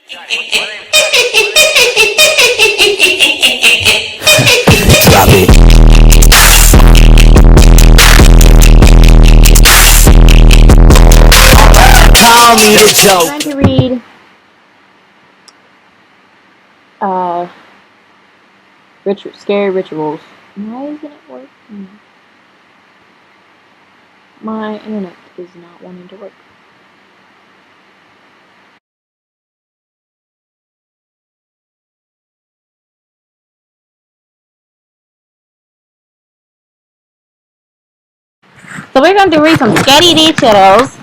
Drop it. Call me the joke. I'm trying to read Scary Rituals. Why isn't it working? My internet is not wanting to work. So we're going to read some Scary Rituals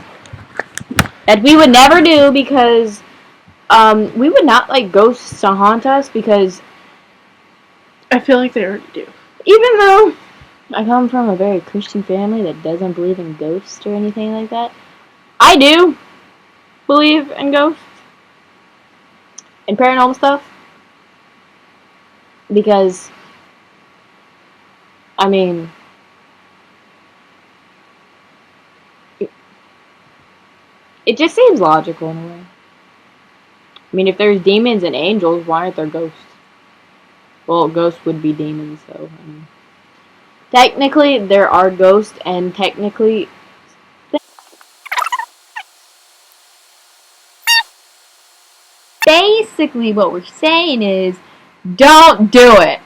that we would never do because we would not like ghosts to haunt us because I feel like they already do. even though I come from a very Christian family that doesn't believe in ghosts or anything like that, I do believe in ghosts and paranormal stuff because, I mean, it just seems logical in a way. I mean, if there's demons and angels, why aren't there ghosts? Well, ghosts would be demons, so, I mean. Technically, there are ghosts, and technically... Basically, what we're saying is, don't do it!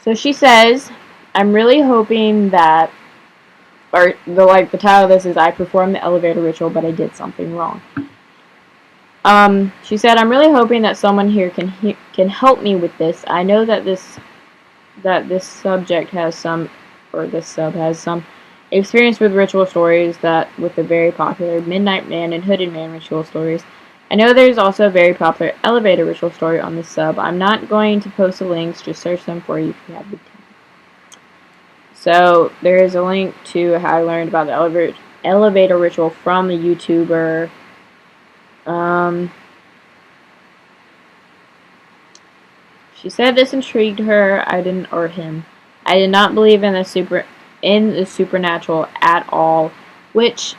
So she says, I'm really hoping that... Or, the title of this is, I performed the elevator ritual, but I did something wrong. She said, I'm really hoping that someone here can help me with this. I know that this subject has some, or this sub has some experience with ritual stories with the very popular Midnight Man and Hooded Man ritual stories. I know there's also a very popular elevator ritual story on this sub. I'm not going to post the links, just search them for you if you have the time. So, there is a link to how I learned about the elevator ritual from the YouTuber. She said this intrigued her. I did not believe in the supernatural at all. Which,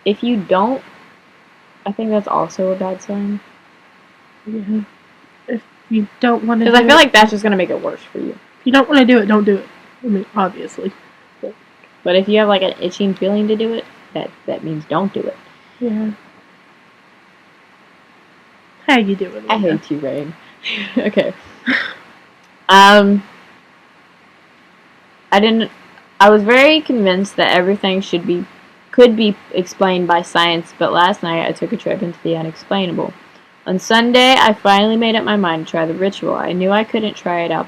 if you don't, I think that's also a bad sign. Yeah. If you don't want to, because I feel like that's just gonna make it worse for you. If you don't want to do it, don't do it. I mean, obviously. But if you have like an itching feeling to do it, that means don't do it. Yeah. How you doing? I hate you, Rain. Okay. I was very convinced that everything could be explained by science, but last night I took a trip into the unexplainable. On Sunday, I finally made up my mind to try the ritual. I knew I couldn't try it out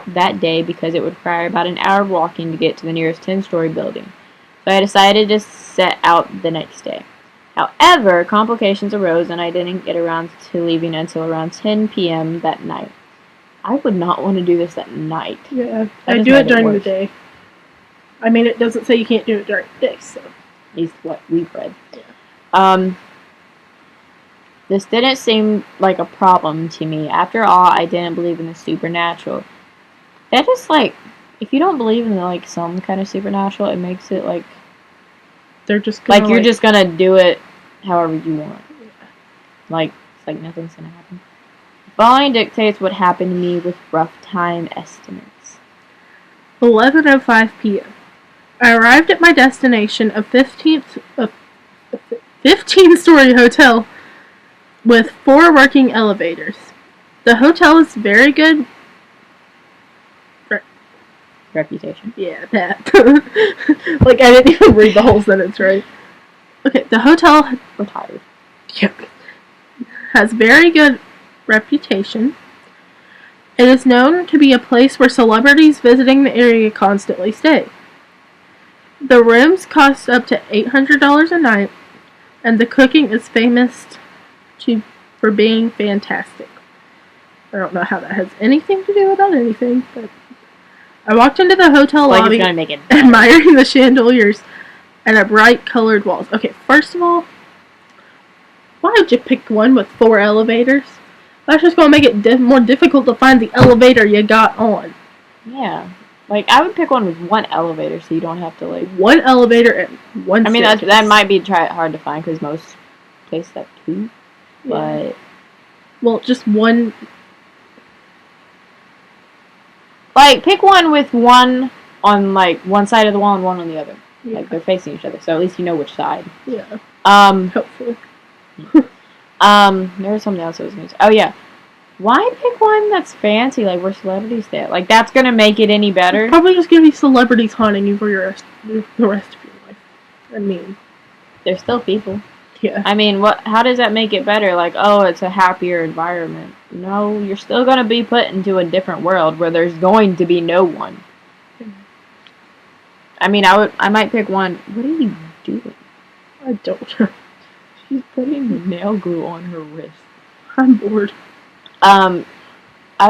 that day because it would require about an hour walking to get to the nearest 10-story building. So I decided to set out the next day. However, complications arose and I didn't get around to leaving until around 10 p.m. that night. I would not want to do this at night. Yeah, I do it during the day. I mean, it doesn't say you can't do it during the day, so. At least what we've read. Yeah. This didn't seem like a problem to me. After all, I didn't believe in the supernatural. That just, if you don't believe in, some kind of supernatural, it makes it, they're just gonna, you're just gonna do it however you want. Yeah. It's like nothing's gonna happen. The following dictates what happened to me with rough time estimates. 11:05 p.m. I arrived at my destination, a 15-story hotel with 4 working elevators. The hotel is very good. Reputation. Yeah, that. I didn't even read the whole sentence right. Okay, the hotel... Retired. Yep. Has very good reputation. It is known to be a place where celebrities visiting the area constantly stay. The rooms cost up to $800 a night, and the cooking is famous for being fantastic. I don't know how that has anything to do with anything, but I walked into the hotel lobby, it's gonna make it admiring the chandeliers and the bright colored walls. Okay, first of all, why would you pick one with 4 elevators? That's just gonna make it more difficult to find the elevator you got on. Yeah. I would pick one with 1 elevator so you don't have to, 1 elevator and 1 I mean, that might be hard to find because most places have 2. Yeah. But Well, just one. Like, pick one with one on, like, one side of the wall and one on the other. Yeah. Like, they're facing each other, so at least you know which side. Yeah. Um, Hopefully. there was something else I was going to say. Oh, yeah. Why pick one that's fancy, like where celebrities stay? Like, that's going to make it any better. Probably just gonna be celebrities haunting you for the rest of your life. I mean, They're still people. yeah. I mean, how does that make it better? Like, oh, it's a happier environment. No, you're still going to be put into a different world where there's going to be no one. I mean, I might pick one. What are you doing? I don't know. She's putting nail glue on her wrist. I'm bored. I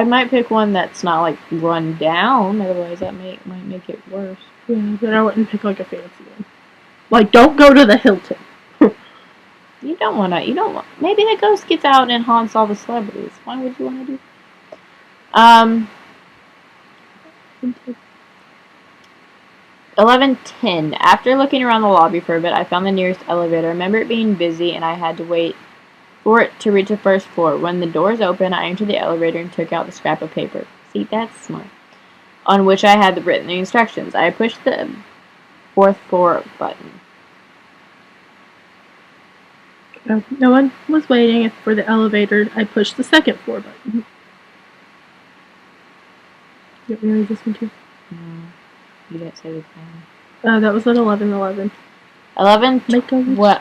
might pick one that's not, like, run down. Otherwise, that might make it worse. Yeah, but I wouldn't pick, like, a fancy one. Like, don't go to the Hilton. You don't want. Maybe the ghost gets out and haunts all the celebrities. Why would you want to do that? 11:10. After looking around the lobby for a bit, I found the nearest elevator. I remember it being busy, and I had to wait for it to reach the first floor. When the doors opened, I entered the elevator and took out the scrap of paper. See, that's smart. On which I had written the instructions. I pushed the 4th floor button. No one was waiting for the elevator. I pushed the 2nd floor button. You want me to read this one too? No, you didn't say the time. That was at 11:11. 11. What?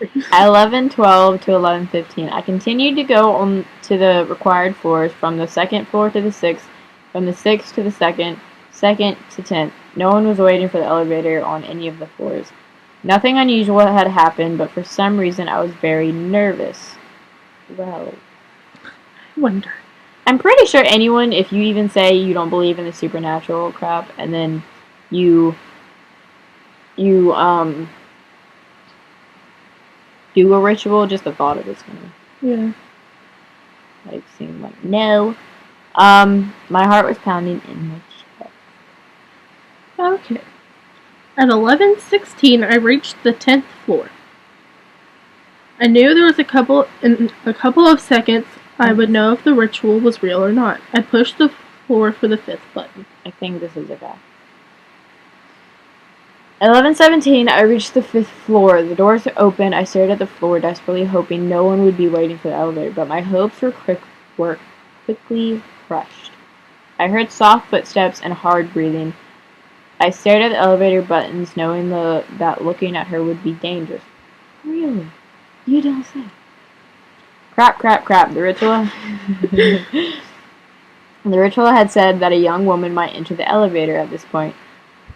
11:12 to 11:15. I continued to go on to the required floors, from the 2nd floor to the 6th, from the 6th to the 2nd, 2nd to 10th. No one was waiting for the elevator on any of the floors. Nothing unusual had happened, but for some reason I was very nervous. Well, I wonder. I'm pretty sure anyone, if you even say you don't believe in the supernatural crap, and then you do a ritual, just the thought of it's gonna seem like no. My heart was pounding in my chest. Okay. At 11:16, I reached the 10th floor. I knew there was in a couple of seconds I would know if the ritual was real or not. I pushed the floor for the 5th button. I think this is a guy. 11:17, I reached the 5th floor. The doors opened. I stared at the floor, desperately hoping no one would be waiting for the elevator, but my hopes were quickly crushed. I heard soft footsteps and hard breathing. I stared at the elevator buttons, knowing that looking at her would be dangerous. Really? You don't say. Crap. The ritual had said that a young woman might enter the elevator at this point.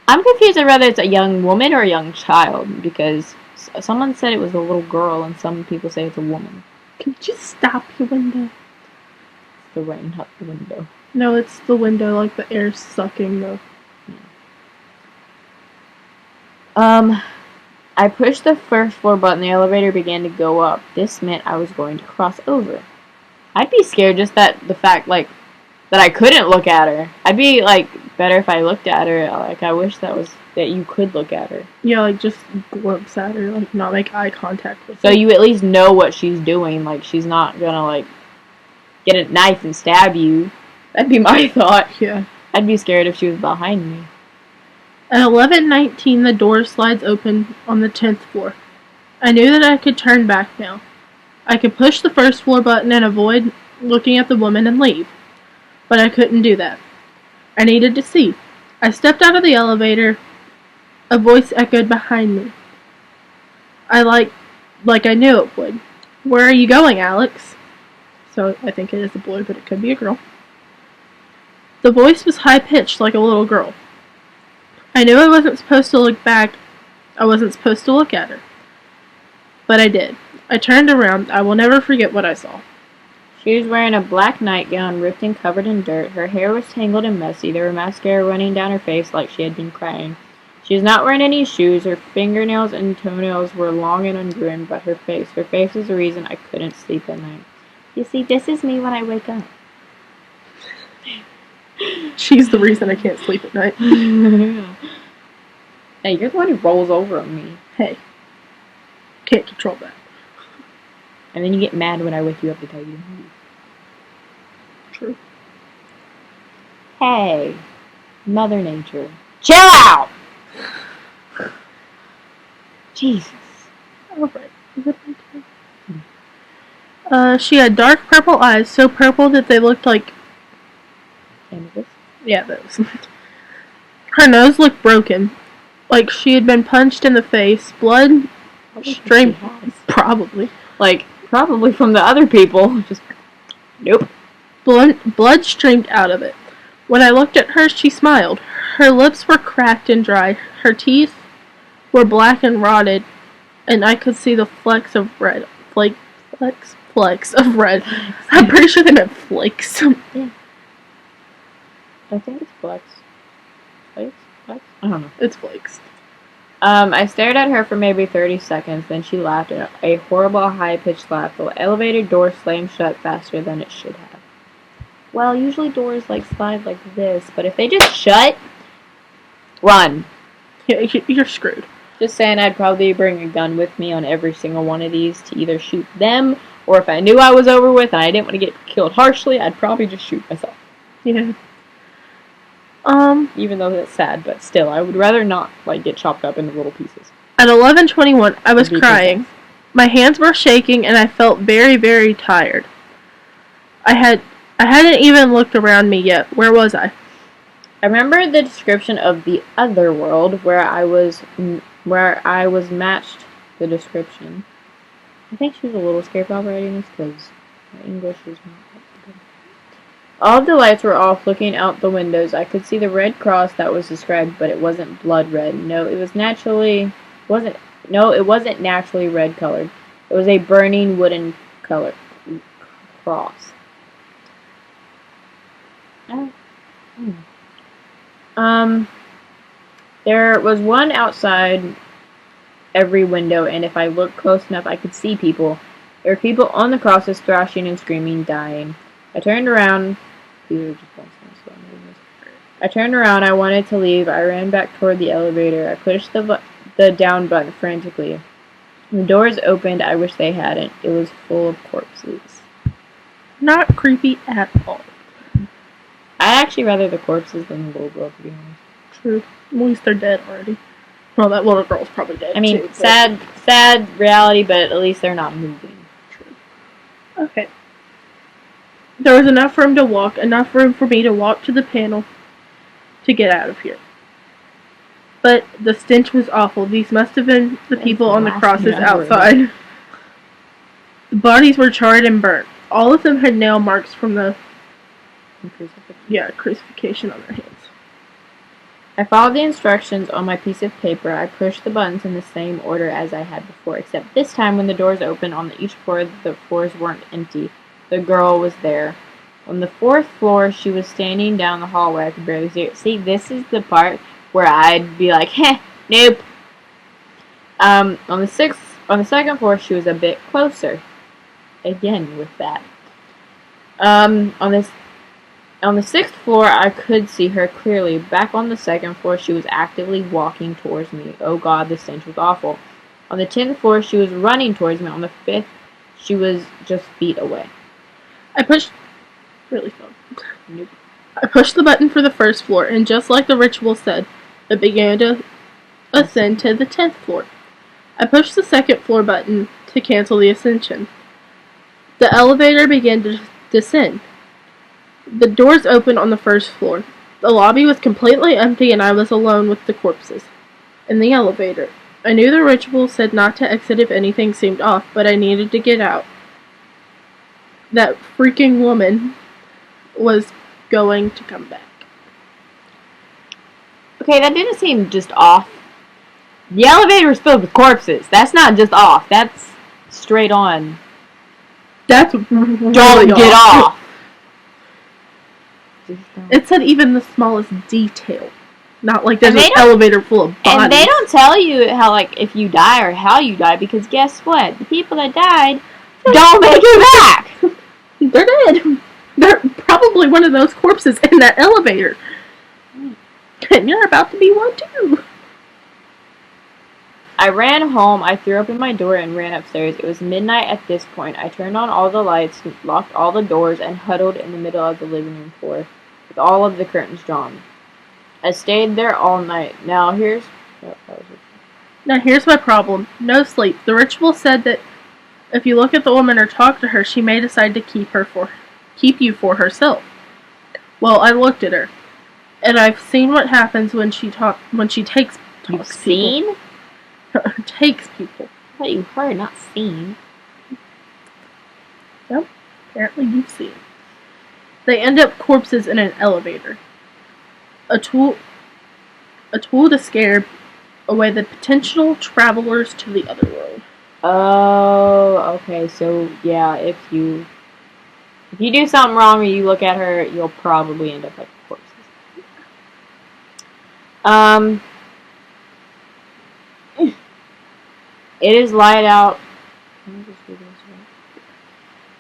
I'm confused on whether it's a young woman or a young child, because someone said it was a little girl, and some people say it's a woman. Can you just stop your window? It's the rain, not the window. No, it's the window, like the air sucking the... I pushed the 1st floor button. The elevator began to go up. This meant I was going to cross over. I'd be scared just the fact, like, that I couldn't look at her. I'd be, like, better if I looked at her. Like, I wish that you could look at her. Yeah, like, just glimpse at her, like, not make eye contact with her. So you at least know what she's doing. Like, she's not gonna, like, get a knife and stab you. That'd be my thought. Yeah. I'd be scared if she was behind me. At 11:19, the door slides open on the 10th floor. I knew that I could turn back now. I could push the 1st floor button and avoid looking at the woman and leave. But I couldn't do that. I needed to see. I stepped out of the elevator. A voice echoed behind me. Like I knew it would. Where are you going, Alex? So I think it is a boy, but it could be a girl. The voice was high-pitched, like a little girl. I knew I wasn't supposed to look back. I wasn't supposed to look at her. But I did. I turned around. I will never forget what I saw. She was wearing a black nightgown, ripped and covered in dirt. Her hair was tangled and messy. There were mascara running down her face like she had been crying. She was not wearing any shoes. Her fingernails and toenails were long and ungroomed, but her face was the reason I couldn't sleep at night. You see, this is me when I wake up. She's the reason I can't sleep at night. Hey, you're the one who rolls over on me. Hey. Can't control that. And then you get mad when I wake you up to tell you to move. True. Hey, Mother Nature. Chill out! Jesus. Alright. Is it my turn? She had dark purple eyes, so purple that they looked like... Cannabis? Yeah, those. Her nose looked broken. Like she had been punched in the face. Blood streamed... Probably. Like, probably from the other people. Just... Nope. Blood streamed out of it. When I looked at her, she smiled. Her lips were cracked and dry. Her teeth were black and rotted, and I could see the flecks of red. Flecks of red. I'm pretty sure they meant flakes. Yeah. I think it's flex. Flakes? I don't know. It's flakes. I stared at her for maybe 30 seconds, then she laughed a horrible high-pitched laugh. The elevator door slammed shut faster than it should have. Well, usually doors like slide like this, but if they just shut, run. Yeah, you're screwed. Just saying, I'd probably bring a gun with me on every single one of these to either shoot them, or if I knew I was over with and I didn't want to get killed harshly, I'd probably just shoot myself. Yeah. Even though that's sad, but still, I would rather not, like, get chopped up into little pieces. At 11:21, I was crying. My hands were shaking, and I felt very, very tired. I hadn't even looked around me yet. Where was I? I remember the description of the other world where I was matched the description. I think she was a little scared about writing this because her English is not that good. All of the lights were off. Looking out the windows, I could see the red cross that was described, but it wasn't blood red. No, it wasn't naturally red colored. It was a burning wooden color cross. There was one outside every window, and if I looked close enough, I could see people. There were people on the crosses, thrashing and screaming, dying. I turned around. I wanted to leave. I ran back toward the elevator. I pushed the down button frantically. The doors opened. I wish they hadn't. It was full of corpses. Not creepy at all. I'd actually rather the corpses than the little girl, to be honest. True. At least they're dead already. Well, that little girl's probably dead, I mean, too, sad reality, but at least they're not moving. True. Okay. There was enough room for me to walk to the panel to get out of here. But the stench was awful. These must have been the people on the crosses outside. The bodies were charred and burnt. All of them had nail marks from the crucifixion on their hands. I followed the instructions on my piece of paper. I pushed the buttons in the same order as I had before, except this time when the doors opened on each floor, the floors weren't empty. The girl was there. On the 4th floor, she was standing down the hallway. I could barely see her. See, this is the part where I'd be like, heh, nope. On the 2nd floor, she was a bit closer. Again with that. On the 6th floor, I could see her clearly. Back on the 2nd floor, she was actively walking towards me. Oh god, the stench was awful. On the 10th floor, she was running towards me. On the 5th, she was just feet away. I pushed... Really slow. Nope. I pushed the button for the 1st floor, and just like the ritual said, it began to ascend to the 10th floor. I pushed the 2nd floor button to cancel the ascension. The elevator began to descend. The doors opened on the 1st floor. The lobby was completely empty, and I was alone with the corpses. In the elevator. I knew the ritual said not to exit if anything seemed off, but I needed to get out. That freaking woman was going to come back. Okay, that didn't seem just off. The elevator is filled with corpses. That's not just off. That's straight on. That's Don't get off. It said even the smallest detail. Not like there's an elevator full of bodies. And they don't tell you how, like, if you die or how you die, because guess what? The people that died don't make it back. They're dead. They're probably one of those corpses in that elevator. And you're about to be one too. I ran home, I threw open my door and ran upstairs. It was midnight at this point. I turned on all the lights, locked all the doors, and huddled in the middle of the living room floor with all of the curtains drawn. I stayed there all night. Now here's my problem. No sleep. The ritual said that if you look at the woman or talk to her, she may decide to keep you for herself. Well, I looked at her, and I've seen what happens when she takes You've seen? people. Takes people. I thought you heard, not seen. Yep, apparently you've seen. They end up corpses in an elevator. A tool to scare away the potential travelers to the other world. Oh, okay. So yeah, if you do something wrong or you look at her, you'll probably end up like corpses. It is light out.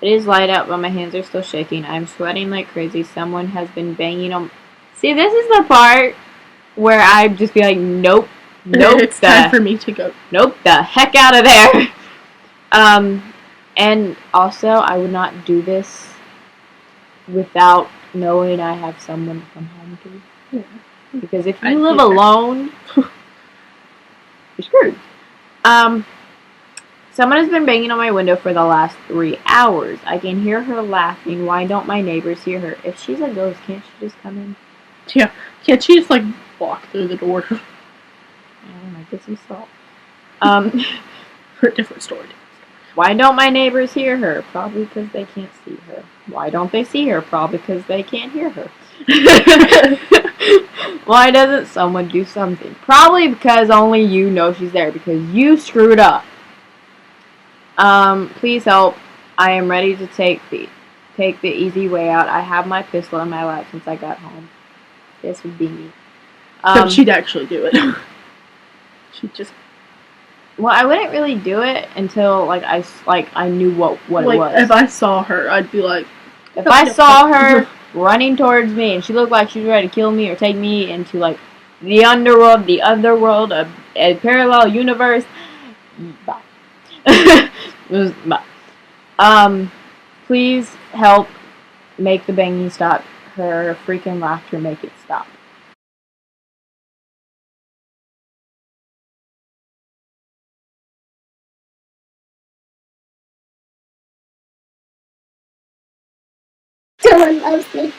It is light out, but my hands are still shaking. I'm sweating like crazy. Someone has been banging on. See, this is the part where I'd just be like, nope, It's time for me to go. Nope, the heck out of there. And also, I would not do this without knowing I have someone to come home to. Yeah. Because if you live alone, you're screwed. Someone has been banging on my window for the last 3 hours. I can hear her laughing. Why don't my neighbors hear her? If she's a ghost, can't she just come in? Yeah. Can't she just, like, walk through the door? I might get some salt. For a different story. Why don't my neighbors hear her? Probably because they can't see her. Why don't they see her? Probably because they can't hear her. Why doesn't someone do something? Probably because only you know she's there, because you screwed up. Please help. I am ready to take the easy way out. I have my pistol in my lap since I got home. This would be me. But she'd actually do it. She'd just... Well, I wouldn't really do it until I knew what it was. If I saw her, I'd be like... If I saw her running towards me and she looked like she was ready to kill me or take me into like the underworld, the other world, a parallel universe, bye. Bye. Please help make the banging stop. Her freaking laughter make it stop. Someone loves me.